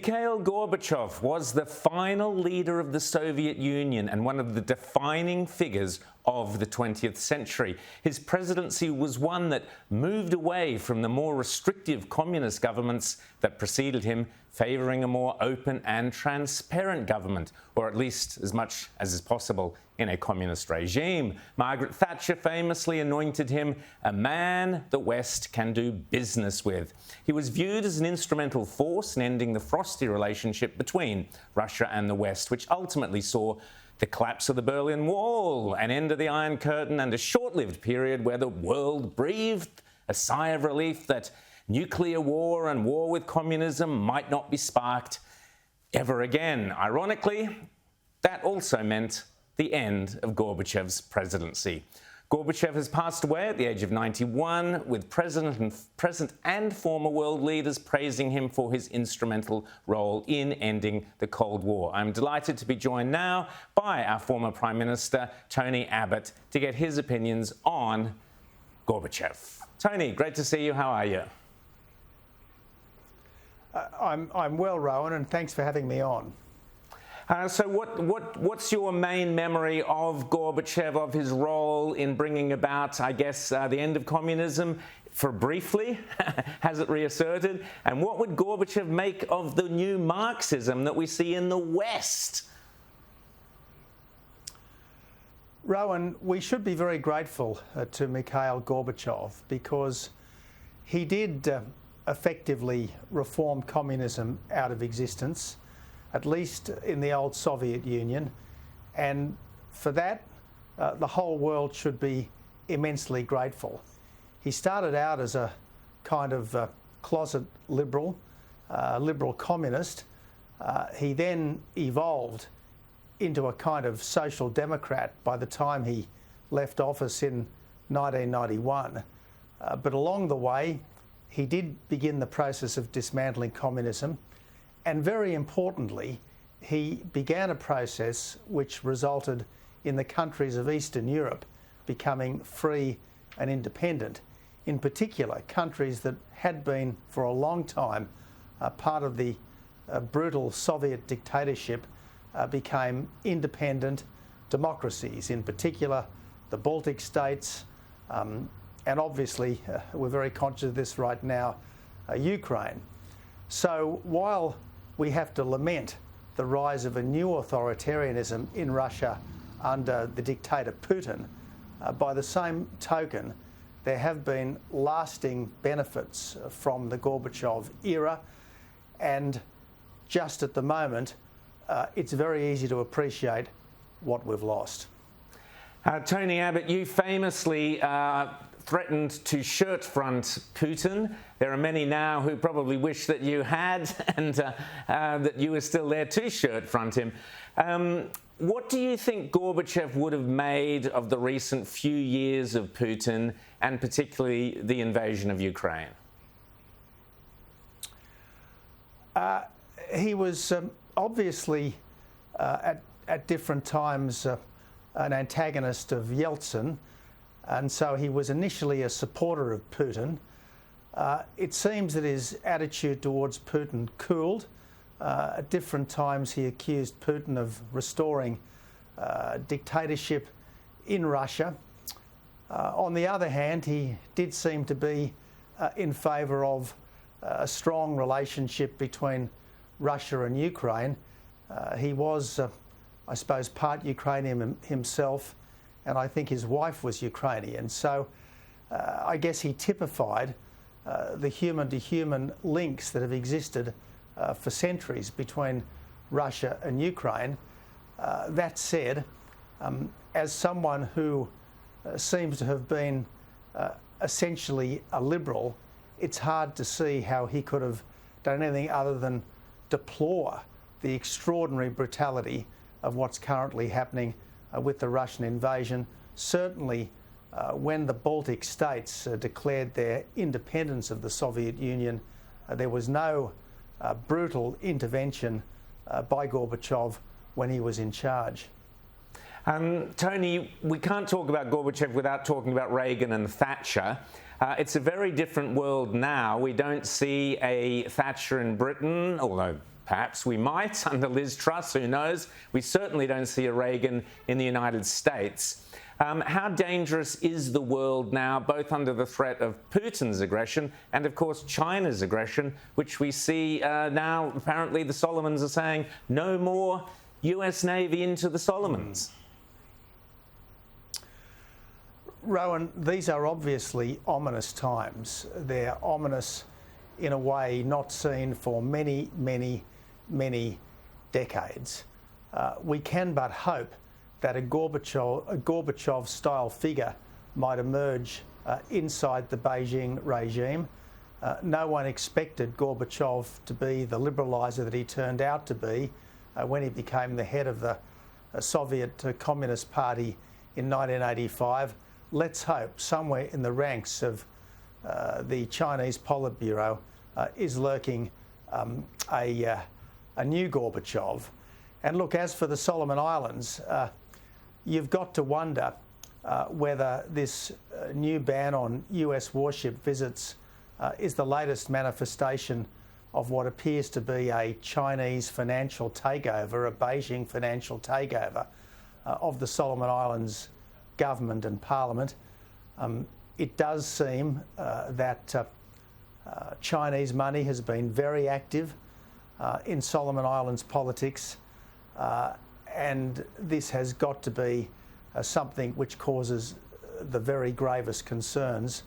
Mikhail Gorbachev was the final leader of the Soviet Union and one of the defining figures of the 20th century. His presidency was one that moved away from the more restrictive communist governments that preceded him, favouring a more open and transparent government, or at least as much as is possible in a communist regime. Margaret Thatcher famously anointed him a man the West can do business with. He was viewed as an instrumental force in ending the frosty relationship between Russia and the West, which ultimately saw the collapse of the Berlin Wall, an end of the Iron Curtain, and a short-lived period where the world breathed a sigh of relief that nuclear war and war with communism might not be sparked ever again. Ironically, that also meant the end of Gorbachev's presidency. Gorbachev has passed away at the age of 91, with present and former world leaders praising him for his instrumental role in ending the Cold War. I'm delighted to be joined now by our former Prime Minister, Tony Abbott, to get his opinions on Gorbachev. Tony, great to see you. How are you? I'm well, Rowan, and thanks for having me on. So what's your main memory of Gorbachev, of his role in bringing about, I guess, the end of communism, for briefly, has it reasserted? And what would Gorbachev make of the new Marxism that we see in the West? Rowan, we should be very grateful to Mikhail Gorbachev, because he did effectively reform communism out of existence, at least in the old Soviet Union, and for that the whole world should be immensely grateful. He started out as a kind of closet liberal communist. He then evolved into a kind of social democrat by the time he left office in 1991. But along the way, he did begin the process of dismantling communism. And very importantly, he began a process which resulted in the countries of Eastern Europe becoming free and independent. In particular, countries that had been for a long time part of the brutal Soviet dictatorship became independent democracies. In particular, the Baltic states, and obviously we're very conscious of this right now, Ukraine. So while we have to lament the rise of a new authoritarianism in Russia under the dictator Putin, by the same token, there have been lasting benefits from the Gorbachev era, and just at the moment, it's very easy to appreciate what we've lost. Tony Abbott, you famously threatened to shirt front Putin. There are many now who probably wish that you had and that you were still there to shirt front him. What do you think Gorbachev would have made of the recent few years of Putin, and particularly the invasion of Ukraine? He was obviously at different times an antagonist of Yeltsin, and so he was initially a supporter of Putin. It seems that his attitude towards Putin cooled. At different times he accused Putin of restoring dictatorship in Russia. On the other hand, he did seem to be in favour of a strong relationship between Russia and Ukraine. He was, I suppose, part Ukrainian himself, and I think his wife was Ukrainian. So I guess he typified the human-to-human links that have existed for centuries between Russia and Ukraine. That said, as someone who seems to have been essentially a liberal, it's hard to see how he could have done anything other than deplore the extraordinary brutality of what's currently happening with the Russian invasion. Certainly, when the Baltic states declared their independence of the Soviet Union, there was no brutal intervention by Gorbachev when he was in charge. Tony, we can't talk about Gorbachev without talking about Reagan and Thatcher. It's a very different world now. We don't see a Thatcher in Britain, although perhaps we might under Liz Truss, who knows? We certainly don't see a Reagan in the United States. How dangerous is the world now, both under the threat of Putin's aggression and, of course, China's aggression, which we see now apparently the Solomons are saying no more US Navy into the Solomons? Rowan, these are obviously ominous times. They're ominous in a way not seen for many, many, many decades. We can but hope that a Gorbachev-style figure might emerge inside the Beijing regime. No one expected Gorbachev to be the liberaliser that he turned out to be when he became the head of the Soviet Communist Party in 1985. Let's hope somewhere in the ranks of the Chinese politburo is lurking a new Gorbachev. And look, as for the Solomon Islands, you've got to wonder whether this new ban on US warship visits is the latest manifestation of what appears to be a Chinese financial takeover, a Beijing financial takeover of the Solomon Islands government and parliament. It does seem that Chinese money has been very active in Solomon Islands politics, and this has got to be something which causes the very gravest concerns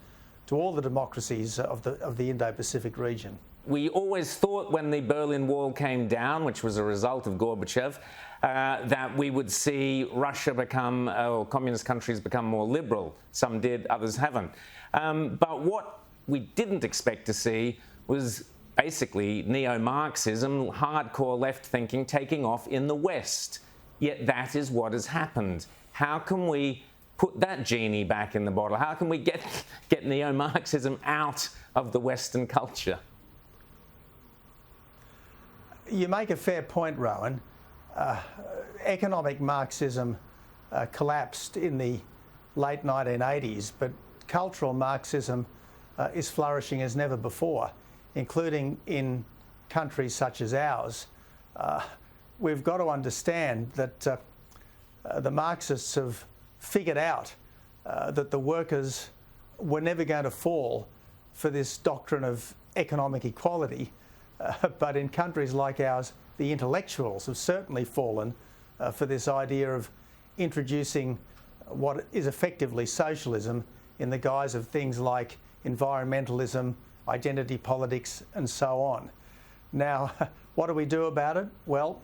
to all the democracies of the Indo-Pacific region. We always thought when the Berlin Wall came down, which was a result of Gorbachev, that we would see Russia become, or communist countries become more liberal. Some did, others haven't. But what we didn't expect to see was basically neo-Marxism, hardcore left thinking taking off in the West. Yet that is what has happened. How can we put that genie back in the bottle? How can we get neo-Marxism out of the Western culture? You make a fair point, Rowan. Economic Marxism collapsed in the late 1980s, but cultural Marxism is flourishing as never before, including in countries such as ours. We've got to understand that the Marxists have figured out that the workers were never going to fall for this doctrine of economic equality. But in countries like ours, the intellectuals have certainly fallen for this idea of introducing what is effectively socialism in the guise of things like environmentalism, identity politics, and so on. Now, what do we do about it? Well,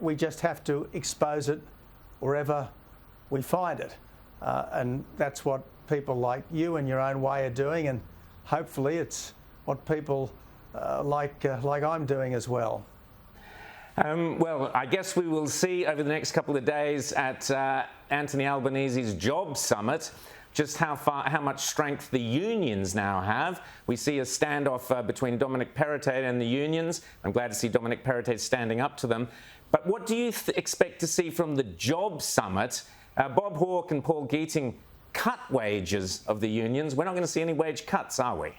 we just have to expose it wherever we find it. And that's what people like you in your own way are doing, and hopefully it's what people like I'm doing as well. Well, I guess we will see over the next couple of days at Anthony Albanese's Jobs Summit just how much strength the unions now have. We see a standoff between Dominic Perrottet and the unions. I'm glad to see Dominic Perrottet standing up to them. But what do you expect to see from the Jobs Summit? Bob Hawke and Paul Keating cut wages of the unions. We're not going to see any wage cuts, are we?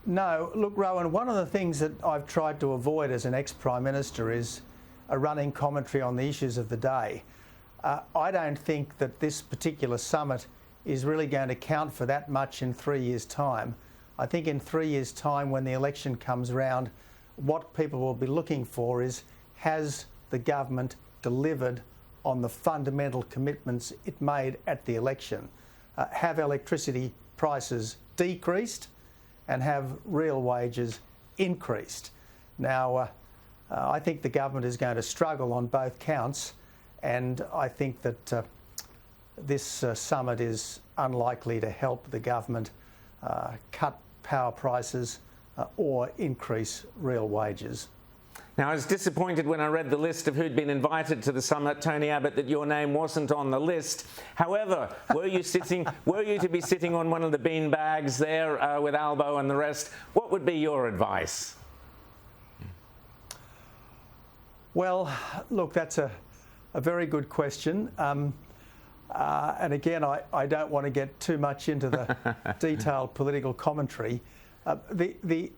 No. Look, Rowan, one of the things that I've tried to avoid as an ex-Prime Minister is a running commentary on the issues of the day. I don't think that this particular summit is really going to count for that much in 3 years' time. I think in 3 years' time, when the election comes round, what people will be looking for is, has the government delivered on the fundamental commitments it made at the election? Have electricity prices decreased? And have real wages increased? Now, I think the government is going to struggle on both counts, and I think that this summit is unlikely to help the government cut power prices or increase real wages. Now, I was disappointed when I read the list of who'd been invited to the summit, Tony Abbott, that your name wasn't on the list. However, were you to be sitting on one of the bean bags there with Albo and the rest, what would be your advice? Well, look, that's a very good question. And again, I don't want to get too much into the detailed political commentary. The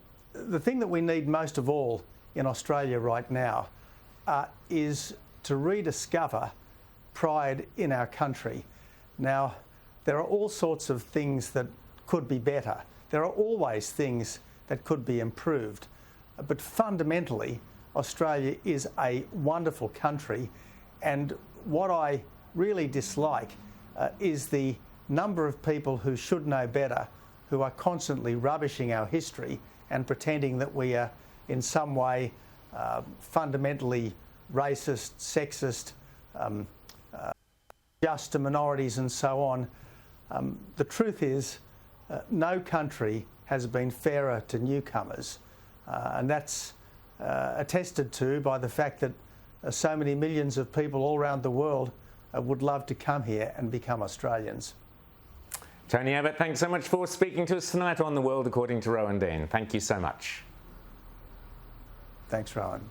the thing that we need most of all in Australia right now is to rediscover pride in our country. Now, there are all sorts of things that could be better. There are always things that could be improved. But fundamentally, Australia is a wonderful country, and what I really dislike is the number of people who should know better, who are constantly rubbishing our history and pretending that we are in some way fundamentally racist, sexist, just to minorities and so on. The truth is, no country has been fairer to newcomers, and that's attested to by the fact that so many millions of people all around the world would love to come here and become Australians. Tony Abbott, thanks so much for speaking to us tonight on The World According to Rowan Dean. Thank you so much. Thanks, Rowan.